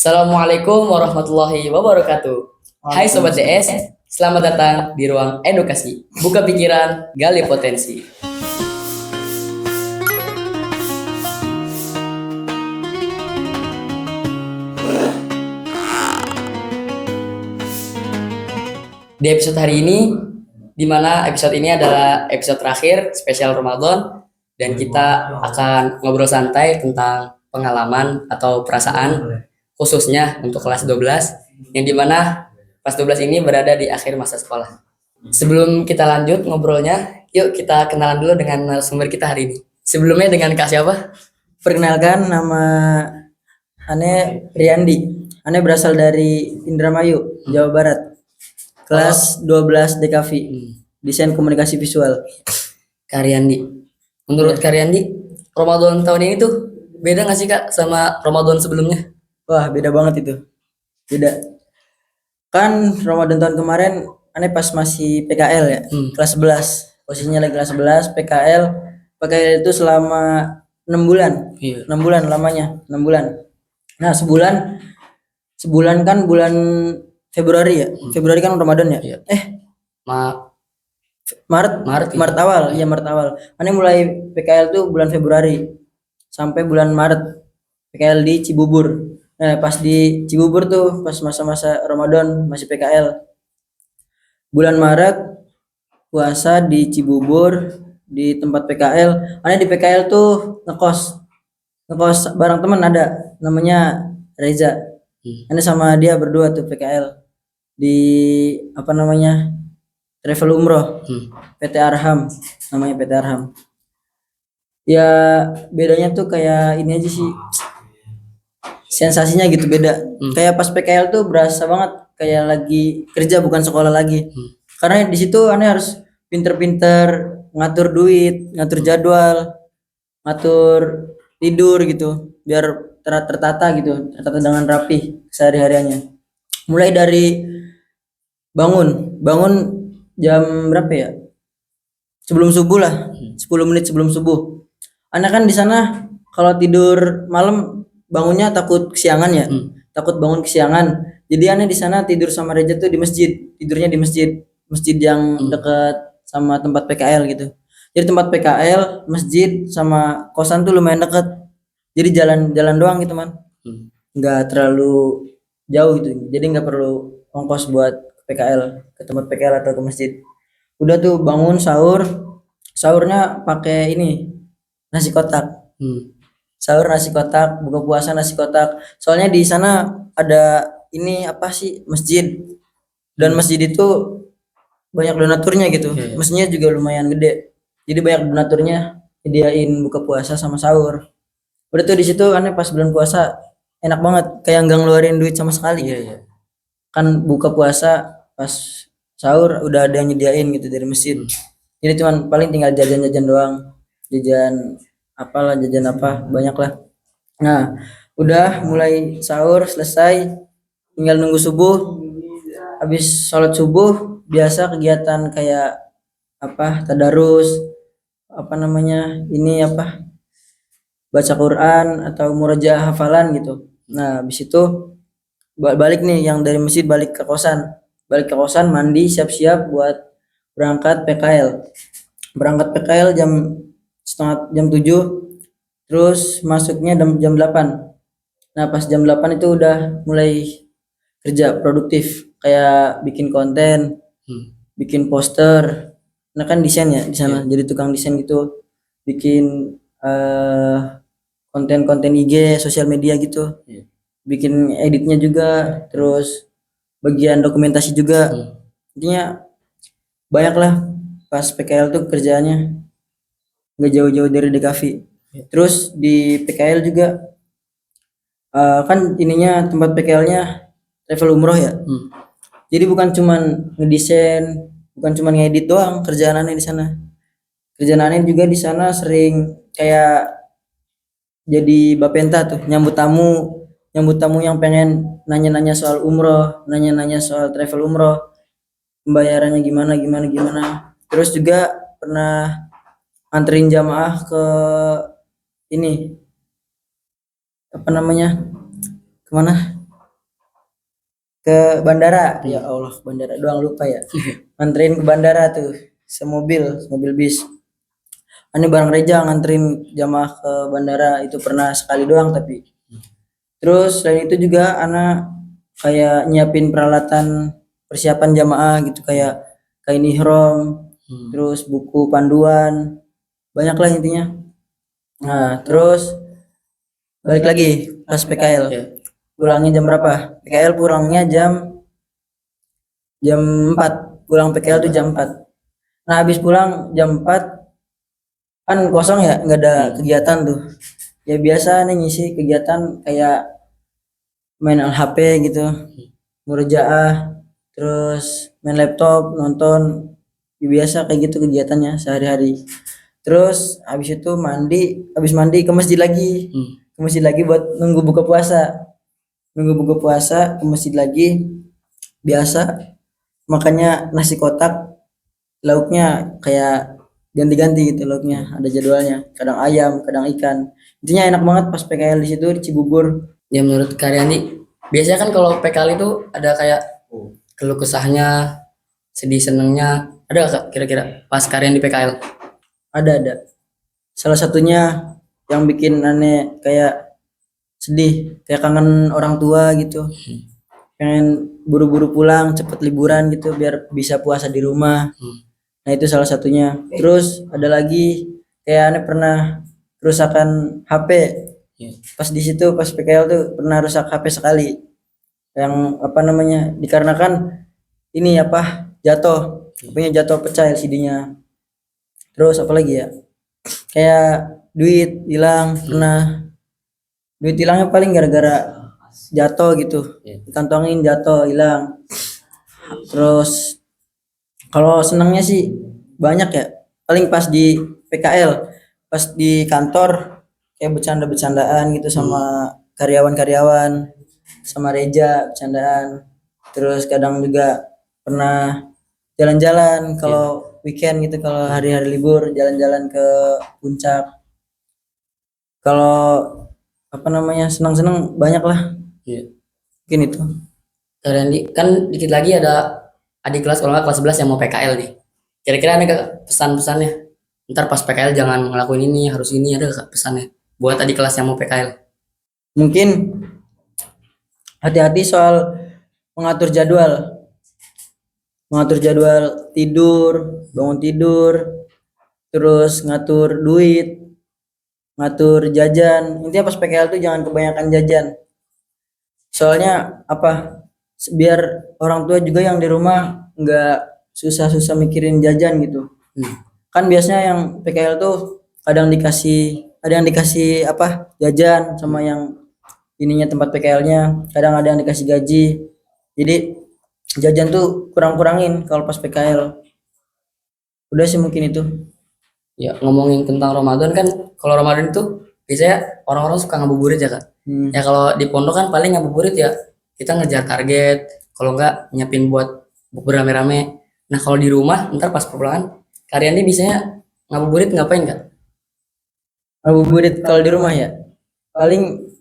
Assalamualaikum warahmatullahi wabarakatuh. Hai Sobat DS, selamat datang di ruang edukasi. Buka pikiran, gali potensi. Di episode hari ini, di mana episode ini adalah episode terakhir spesial Ramadan, dan kita akan ngobrol santai tentang pengalaman atau perasaan khususnya untuk kelas 12, yang dimana kelas 12 ini berada di akhir masa sekolah. Sebelum kita lanjut ngobrolnya, yuk kita kenalan dulu dengan narasumber kita hari ini. Sebelumnya dengan Kak siapa? Perkenalkan, nama Ane Riyandi. Ane berasal dari Indramayu, Jawa Barat. Kelas 12 DKV, Desain Komunikasi Visual. Kak Riyandi. Menurut Kak Riyandi, Ramadan tahun ini tuh beda nggak sih Kak sama Ramadan sebelumnya? Wah, beda banget itu. Beda. Kan Ramadan tahun kemarin Ane pas masih PKL ya, kelas 11. Posisinya lagi kelas 11, PKL. PKL itu selama 6 bulan. Iya. 6 bulan lamanya, 6 bulan. Nah, sebulan kan bulan Februari ya. Februari kan Ramadan ya. Iya. Maret Maret ya? Maret awal. Iya, Maret awal. Ane mulai PKL tuh bulan Februari sampai bulan Maret. PKL di Cibubur. Nah, pas di Cibubur tuh pas masa-masa Ramadan masih PKL. Bulan Maret puasa di Cibubur di tempat PKL. Ane di PKL tuh ngekos bareng teman ada namanya Reza. Ane sama dia berdua tuh PKL di apa namanya travel umroh, PT Arham, namanya PT Arham. Ya bedanya tuh kayak ini aja sih, sensasinya gitu beda. Kayak pas PKL tuh berasa banget kayak lagi kerja bukan sekolah lagi. Karena di situ Ane harus pinter-pinter ngatur duit, ngatur jadwal, ngatur tidur gitu, biar tertata gitu, tertata dengan rapi sehari-hariannya. Mulai dari bangun jam berapa ya? Sebelum subuh lah, 10 menit sebelum subuh. Anak kan di sana kalau tidur malam bangunnya takut kesiangan ya, takut bangun kesiangan. Jadi Ane di sana tidur sama Reja tuh di masjid, tidurnya di masjid yang dekat sama tempat PKL gitu. Jadi tempat PKL, masjid sama kosan tuh lumayan dekat. Jadi jalan doang gitu man, nggak terlalu jauh gitu. Jadi nggak perlu ongkos buat PKL ke tempat PKL atau ke masjid. Udah tuh bangun sahurnya pakai ini nasi kotak. Sahur nasi kotak, buka puasa nasi kotak. Soalnya di sana ada ini apa sih masjid, dan masjid itu banyak donaturnya gitu. Masjidnya juga lumayan gede. Jadi banyak donaturnya nyediain buka puasa sama sahur. Udah tuh di situ aneh pas bulan puasa enak banget, kayak nggak ngeluarin duit sama sekali. Kan buka puasa pas sahur udah ada yang nyediain gitu dari masjid. Jadi cuman paling tinggal jajan-jajan doang, jajan apa banyak lah. Nah udah mulai sahur selesai, tinggal nunggu subuh. Habis sholat subuh biasa kegiatan kayak tadarus, ini baca Quran atau murojaah hafalan gitu. Nah habis itu balik nih, yang dari masjid balik ke kosan mandi siap-siap buat berangkat PKL jam 7, terus masuknya jam 8. Nah pas jam 8 itu udah mulai kerja produktif kayak bikin konten, bikin poster. Nah kan desain ya di sana, jadi tukang desain gitu, bikin konten-konten IG sosial media gitu, bikin editnya juga, terus bagian dokumentasi juga. Intinya banyak lah pas PKL tuh kerjaannya, nggak jauh-jauh dari DKV. Terus di PKL juga kan ininya tempat PKL-nya travel umroh ya. Jadi bukan cuman ngedesain, bukan cuman ngedit doang kerjaan aneh di sana. Kerjaan aneh juga di sana sering kayak jadi bapenta tuh, nyambut tamu yang pengen nanya-nanya soal umroh, nanya-nanya soal travel umroh, pembayarannya gimana. Terus juga pernah anterin jamaah ke ini kemana ke bandara. Ya Allah, bandara doang lupa ya. Nganterin ke bandara tuh semobil bis. Ini bareng Reja nganterin jamaah ke bandara itu pernah sekali doang tapi. Terus selain itu juga anak kayak nyiapin peralatan persiapan jamaah gitu kayak kain ihram, terus buku panduan, banyak lah intinya. Nah, terus balik lagi pas PKL. Pulangnya jam berapa? PKL pulangnya jam 4. Pulang PKL tuh jam 4. Nah, habis pulang jam 4 kan kosong ya, nggak ada kegiatan tuh. Ya biasa nih ngisi kegiatan kayak main HP gitu, murojaah, terus main laptop, nonton. Ya, biasa kayak gitu kegiatannya sehari-hari. Terus habis itu habis mandi ke masjid lagi. Ke masjid lagi buat nunggu buka puasa. Nunggu buka puasa ke masjid lagi. Biasa makanya nasi kotak, lauknya kayak ganti-ganti gitu lauknya, ada jadwalnya, kadang ayam kadang ikan. Intinya enak banget pas PKL di situ di Cibubur. Ya menurut Karyandi, biasanya kan kalau PKL itu ada kayak keluh kesahnya, sedih senengnya, ada nggak Kak, kira-kira pas Karyandi PKL? Ada salah satunya yang bikin aneh kayak sedih, kayak kangen orang tua gitu, pengen buru-buru pulang cepet liburan gitu biar bisa puasa di rumah. Nah itu salah satunya. Terus ada lagi kayak aneh pernah kerusakan HP. Pas di situ pas PKL tuh pernah rusak HP sekali. Yang apa namanya? Dikarenakan ini apa? Jatuh. HP-nya jatuh pecah LCD-nya. Terus apa lagi ya? Kayak duit hilang pernah. Duit hilangnya paling gara-gara jatuh gitu. Dikantongin jatuh hilang. Terus kalau senangnya sih banyak ya. Paling pas di PKL, pas di kantor kayak bercanda-bercandaan gitu sama karyawan-karyawan, sama Reja bercandaan. Terus kadang juga pernah jalan-jalan kalau weekend gitu, kalau hari-hari libur jalan-jalan ke puncak. Kalau apa namanya senang-senang banyak lah. Iya. Mungkin itu. Karyandi, kan dikit lagi ada adik kelas kalau nggak kelas 11 yang mau PKL nih. Kira-kira ada nggak pesan-pesannya? Ntar pas PKL jangan ngelakuin ini, harus ini, ada nggak pesannya? Buat adik kelas yang mau PKL. Mungkin hati-hati soal mengatur jadwal. Mengatur jadwal tidur, bangun tidur, terus ngatur duit, ngatur jajan. Intinya pas PKL tuh jangan kebanyakan jajan. Soalnya apa? Biar orang tua juga yang di rumah nggak susah-susah mikirin jajan gitu. Kan biasanya yang PKL tuh kadang ada yang dikasih apa? Jajan sama yang ininya tempat PKL-nya, kadang ada yang dikasih gaji. Jadi jajan tuh kurang-kurangin kalau pas PKL. Udah sih mungkin itu. Ya ngomongin tentang Ramadan kan, kalau Ramadan itu biasanya orang-orang suka ngabuburit ya Kak. Ya kalau di pondok kan paling ngabuburit ya kita ngejar target, kalau enggak nyiapin buat bukber rame-rame. Nah kalau di rumah ntar pas pulangan, Karyandi biasanya ngabuburit ngapain Kak? Ngabuburit kalau di rumah ya paling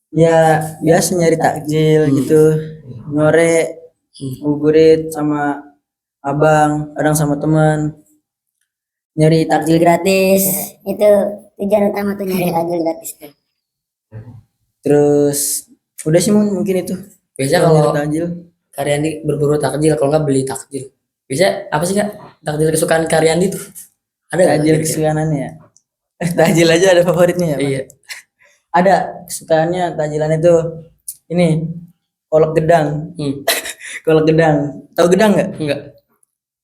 ya biasa nyari takjil gitu, ngore, ngabuburit sama abang, kadang sama teman. Nyari Takjil gratis itu tujuan utama tuh nyari takjil gratis tuh. terus udah sih mungkin itu. Biasanya Kalau kalau nyari takjil, Karyandi berburu takjil, kalau enggak beli takjil. Biasanya apa sih Kak takjil kesukaan Karyandi tuh? Ada nggak takjil kira-kira? kesukaannya ya. Takjil aja ada favoritnya ya, Pak? Iya. Ada kesukaannya takjilan itu ini kolak gedang. Kolak gedang. Tahu gedang nggak? Enggak.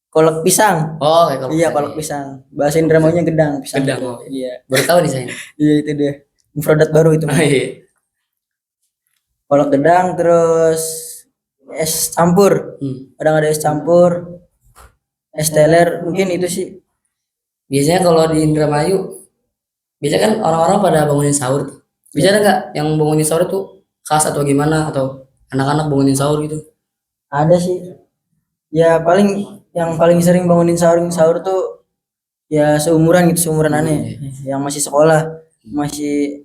Kolak pisang. Oh, kayak kalau Iya, kolak pisang. Bahasa Indramanya gedang, pisang. Gedang, oh. Iya. Baru tahu nih saya. Iya itu dia. Mufradat baru itu. Oh, iya. Kolak gedang terus es campur. Kadang ada es campur. Es teler, mungkin itu sih. Biasanya kalau di Indramayu, biasanya kan orang-orang pada bangunin sahur tuh. Bisa ada nggak yang bangunin sahur tuh khas atau gimana, atau anak-anak bangunin sahur gitu? Ada sih. Ya paling yang paling sering bangunin sahur tuh ya seumuran aneh yang masih sekolah, masih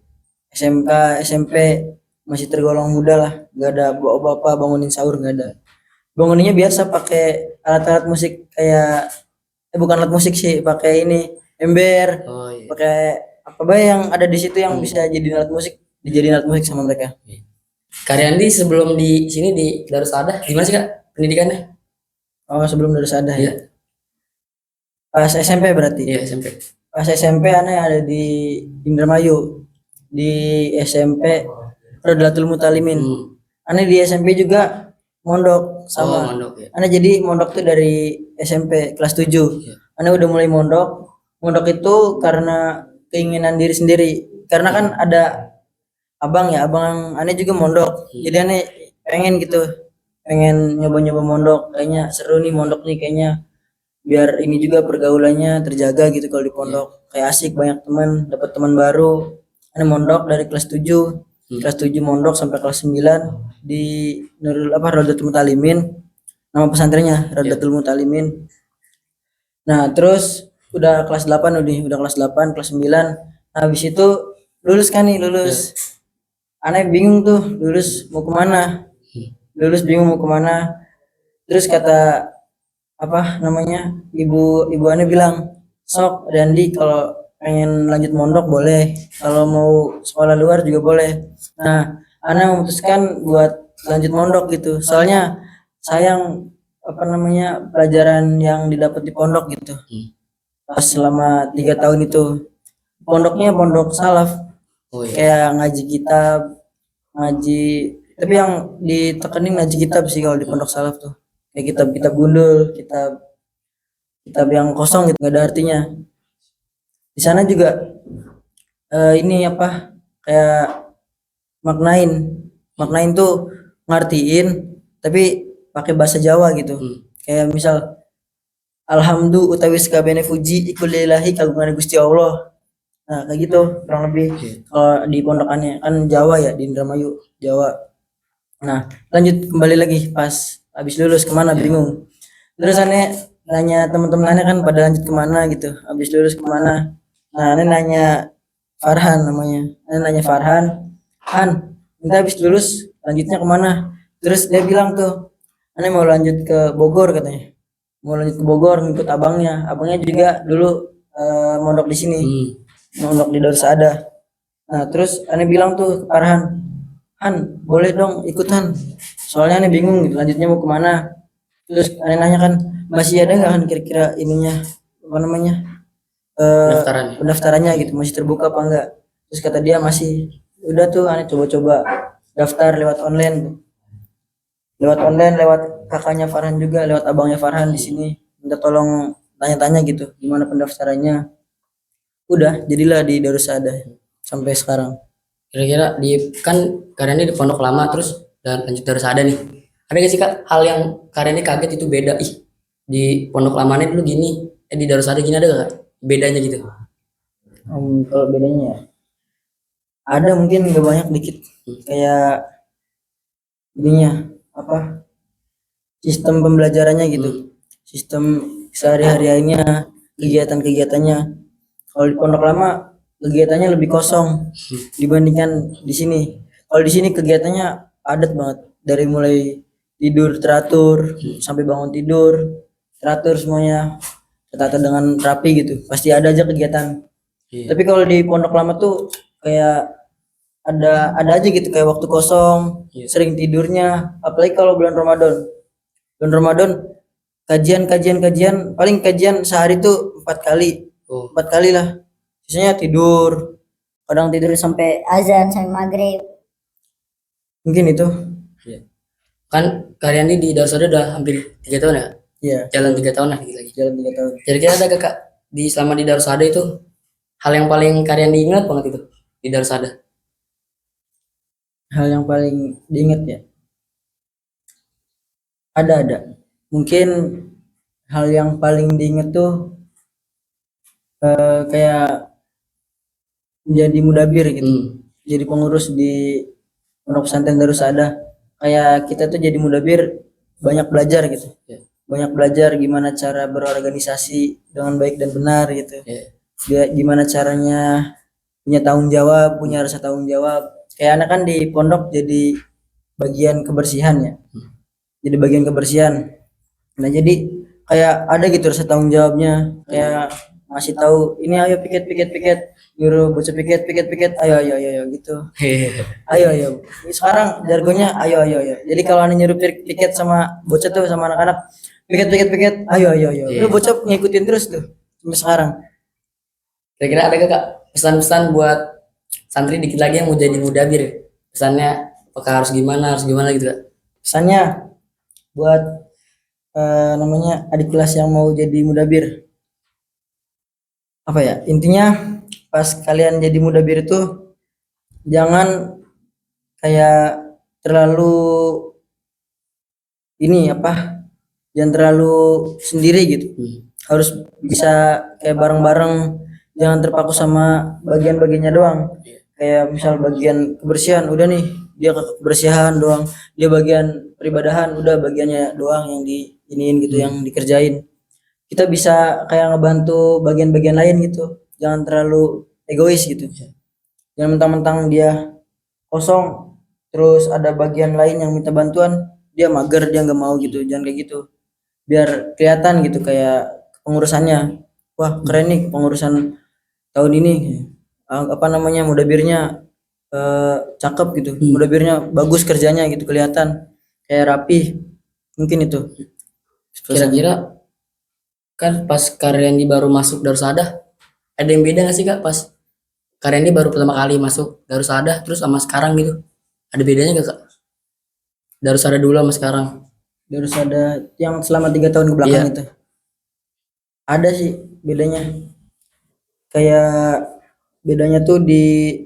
SMK, SMP. masih tergolong muda lah, nggak ada bapak-bapak bangunin sahur, nggak ada. Banguninnya biasa pakai alat-alat musik kayak bukan alat musik sih, pakai ini ember, Oh iya. pakai apa bah yang ada di situ yang bisa jadi alat musik, dijadiin alat musik sama mereka. Kak Riyandi sebelum di sini di Darussadah gimana sih Kak pendidikannya? Oh, sebelum Darussadah Iya. ya. Pas SMP berarti. Iya SMP. Pas SMP aneh ada di Indramayu, di SMP Rodatul Mutalimin. Aneh di SMP juga mondok Oh sama. mondok ya. Aneh jadi mondok tuh dari SMP kelas 7. Iya. Aneh udah mulai mondok. Mondok itu karena keinginan diri sendiri. Karena kan ada abang ya, abang aneh juga mondok. Jadi aneh pengen gitu, pengen nyoba-nyoba mondok. Kayaknya seru nih mondok nih kayaknya. Biar ini juga pergaulannya terjaga gitu kalau di pondok. Kayak asik, banyak teman, dapat teman baru. Aneh mondok dari kelas 7. Kelas 7 mondok sampai kelas 9 di Rodatul Mutalimin. Nama pesantrennya Rodatul Mutalimin. Nah, terus udah kelas 8 udah kelas 8, kelas 9. Nah, habis itu lulus kan nih, lulus. Aneh bingung tuh, lulus mau kemana? Lulus bingung mau kemana? Terus kata apa namanya? Ibu aneh bilang, "Sok, Randi kalau pengen lanjut mondok boleh, kalau mau sekolah luar juga boleh." Nah, aneh memutuskan buat lanjut mondok gitu. Soalnya sayang apa namanya pelajaran yang didapat di pondok gitu. Pas selama 3 tahun itu pondoknya pondok salaf, Oh iya. kayak ngaji kitab, ngaji, tapi yang ditekenin ngaji kitab sih kalau di pondok salaf tuh, kayak kitab-kitab gundul, kitab yang kosong gitu, nggak ada artinya. Di sana juga ini apa kayak maknain tuh ngartiin tapi pakai bahasa Jawa gitu. Kayak misal alhamdu utawi sakabehane puji iku lillahi kagungane Gusti Allah. Nah, kayak gitu kurang lebih kalau di pondokannya kan Jawa ya, di Indramayu Jawa. Nah, lanjut kembali lagi pas habis lulus kemana bingung. Terus aneh nanya teman-teman aneh kan pada lanjut kemana gitu, habis lulus kemana. Nah, aneh nanya Farhan namanya, aneh nanya Farhan, "Han, kita habis lulus lanjutnya kemana?" Terus dia bilang tuh, "Aneh mau lanjut ke Bogor," katanya. Mau lanjut ke Bogor ngikut abangnya juga dulu mondok di sini, mondok di Darussadah. Nah, terus aneh bilang tuh ke Farhan, "Han, boleh dong ikutan, soalnya aneh bingung gitu, lanjutnya mau kemana." Terus aneh nanya kan, "Masih ada nggak kan kira-kira ininya apa namanya pendaftarannya gitu, masih terbuka apa enggak?" Terus kata dia masih. Udah tuh aneh coba-coba daftar lewat online, lewat kakaknya Farhan juga, lewat abangnya Farhan di sini, minta tolong tanya-tanya gitu gimana pendaftarannya. Udah jadilah di Darussadah sampai sekarang. Kira-kira kan Kak Riyandi di pondok lama terus dan lanjut Darussadah nih. Ada gak sih Kak hal yang Kak Riyandi kaget itu beda? Ih, di pondok lamanya dulu gini, di Darussadah gini, ada gak Kak? Bedanya gitu. Kalau bedanya ada mungkin nggak banyak, dikit. Kayak ininya apa sistem pembelajarannya gitu, sistem sehari-hariannya, kegiatan-kegiatannya. Kalau di pondok lama kegiatannya lebih kosong dibandingkan di sini. Kalau di sini kegiatannya padat banget, dari mulai tidur teratur sampai bangun tidur teratur, semuanya tertata dengan rapi gitu, pasti ada aja kegiatan. Tapi kalau di pondok lama tuh kayak ada aja gitu, kayak waktu kosong, sering tidurnya, apalagi kalau bulan Ramadan kajian paling kajian sehari tuh 4 kali lah, sisanya tidur, kadang tidur Sampai azan, sampai maghrib. mungkin itu. Kan Kak Riyandi di Darussadah udah hampir 3 tahun ya? Iya, Jalan 3 tahun lah gitu lagi. jalan 3 tahun. Kira-kira ada gak Kak selama di Darussadah itu hal yang paling Kak Riyandi ingat banget itu di Darussadah? Hal yang paling diingat ya, ada mungkin hal yang paling diingat tuh kayak menjadi mudabir gitu, jadi pengurus di pondok pesantren Darussadah. Kayak kita tuh jadi mudabir banyak belajar gitu, banyak belajar gimana cara berorganisasi dengan baik dan benar gitu. Gimana caranya punya tanggung jawab, punya rasa tanggung jawab, kayak anak kan di pondok jadi bagian kebersihan ya, jadi bagian kebersihan. Nah jadi kayak ada gitu rasa tanggung jawabnya, kayak ngasih tahu ini ayo piket piket piket, nyuruh bocah piket piket piket, ayo ayo ayo, ayo gitu, ayo ayo. Sekarang jargonnya ayo ayo ayo. Jadi kalau anda nyuruh piket sama bocah tuh sama anak-anak piket piket piket, ayo ayo ayo. Udah bocah ngikutin terus tuh sampai sekarang. Kira-kira ada gak Kak pesan-pesan buat santri dikit lagi yang mau jadi mudabir? Pesannya apakah harus gimana gitu Kak? Pesannya buat namanya adik kelas yang mau jadi mudabir, apa ya, intinya pas kalian jadi mudabir itu jangan kayak terlalu ini apa, jangan terlalu sendiri gitu, harus bisa kayak bareng-bareng, jangan terpaku sama bagian-bagiannya doang. Kayak misal bagian kebersihan udah nih dia ke kebersihan doang, dia bagian peribadahan udah bagiannya doang yang diiniin gitu, yang dikerjain. Kita bisa kayak ngebantu bagian-bagian lain gitu, jangan terlalu egois gitu. Jangan mentang-mentang dia kosong terus ada bagian lain yang minta bantuan dia mager, dia nggak mau gitu, jangan kayak gitu. Biar kelihatan gitu kayak pengurusannya, wah keren nih pengurusan tahun ini. Apa namanya, mudabirnya cakep gitu, mudabirnya bagus kerjanya gitu, kelihatan kayak rapi. Mungkin itu. Kira-kira kan pas Karyandi baru masuk Darussadah, ada yang beda gak sih Kak pas Karyandi baru pertama kali masuk Darussadah terus sama sekarang gitu? Ada bedanya gak Kak? Darussadah dulu sama sekarang. Terus ada yang selama 3 tahun ke belakang Iya. itu ada sih bedanya, kayak bedanya tuh di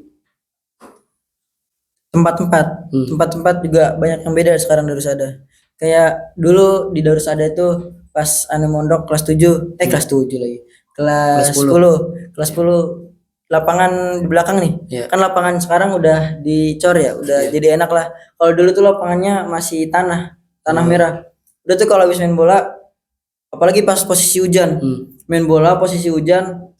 tempat-tempat. Tempat-tempat juga banyak yang beda sekarang Darussadah. Kayak dulu di Darussadah itu pas ane mondok kelas 7, kelas 7 lagi. Kelas 10. Kelas 10 lapangan di belakang nih. Iya. Kan lapangan sekarang udah dicor ya, udah jadi enak lah. Kalau dulu tuh lapangannya masih tanah merah. Udah tuh kalau habis main bola, apalagi pas posisi hujan. Main bola posisi hujan,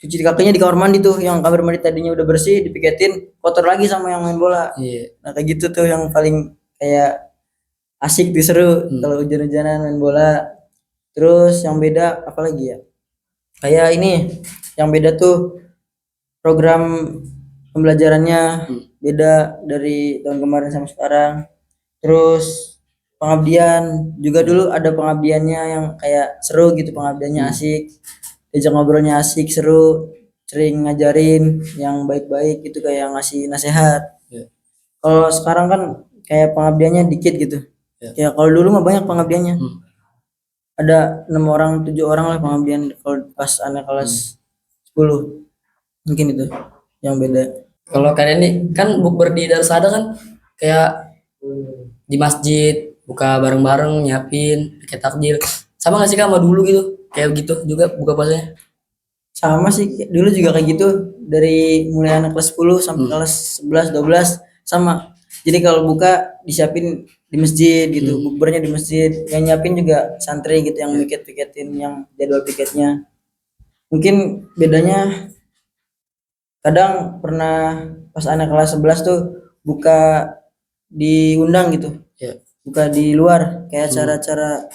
cuci kakinya di kamar mandi tuh, yang kamar mandi tadinya udah bersih dipiketin kotor lagi sama yang main bola. Nah kayak gitu tuh yang paling kayak asik tuh, seru kalau hujan-hujanan main bola. Terus yang beda apa lagi ya, kayak ini yang beda tuh program pembelajarannya beda dari tahun kemarin sama sekarang. Terus pengabdian juga, dulu ada pengabdiannya yang kayak seru gitu, pengabdiannya asik, diajak ngobrolnya asik, seru, sering ngajarin yang baik-baik gitu, kayak ngasih nasihat. Kalau sekarang kan kayak pengabdiannya dikit gitu. Ya kalau dulu mah banyak pengabdiannya. Ada 6 orang 7 orang lah pengabdian kalau pas anak kelas 10. Mungkin itu yang beda. Kalau kalian nih kan bukber di Darussadah kan kayak di masjid buka bareng-bareng nyiapin pakai takjil. Sama gak sih Kak sama dulu gitu? Kayak gitu juga buka puasanya? Sama sih, dulu juga kayak gitu, dari mulai anak kelas 10 sampai kelas 11 12 sama. Jadi kalau buka disiapin di masjid gitu, bukbernya di masjid. Yang nyiapin juga santri gitu, yang piket-piketin yang jadwal piketnya. Mungkin bedanya kadang pernah pas anak kelas 11 tuh buka diundang gitu. Buka di luar kayak acara-acara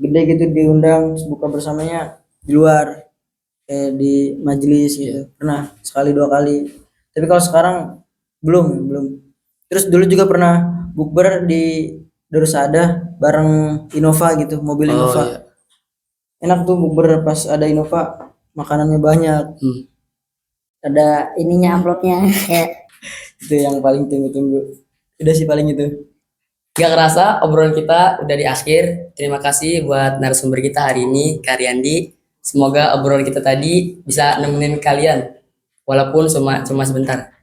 gede gitu, diundang buka bersamanya di luar kayak di majelis gitu. Pernah sekali 2 kali. Tapi kalau sekarang belum. Terus dulu juga pernah bukber di Darussadah bareng Innova gitu, mobil Innova. Enak tuh bukber pas ada Innova, makanannya banyak. Ada ininya amplopnya kayak Itu yang paling tunggu-tunggu. Udah sih paling itu. Gak kerasa obrolan kita udah di akhir. Terima kasih buat narasumber kita hari ini, Karyandi. Semoga obrolan kita tadi bisa nemenin kalian, walaupun cuma sebentar.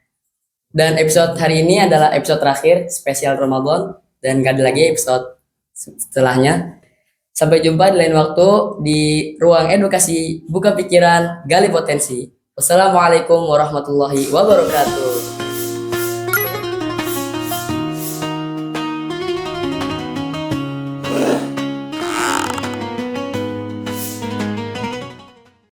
Dan episode hari ini adalah episode terakhir spesial Ramadan, dan gak ada lagi episode setelahnya. Sampai jumpa di lain waktu di Ruang Edukasi Buka Pikiran Gali Potensi. Wassalamualaikum warahmatullahi wabarakatuh.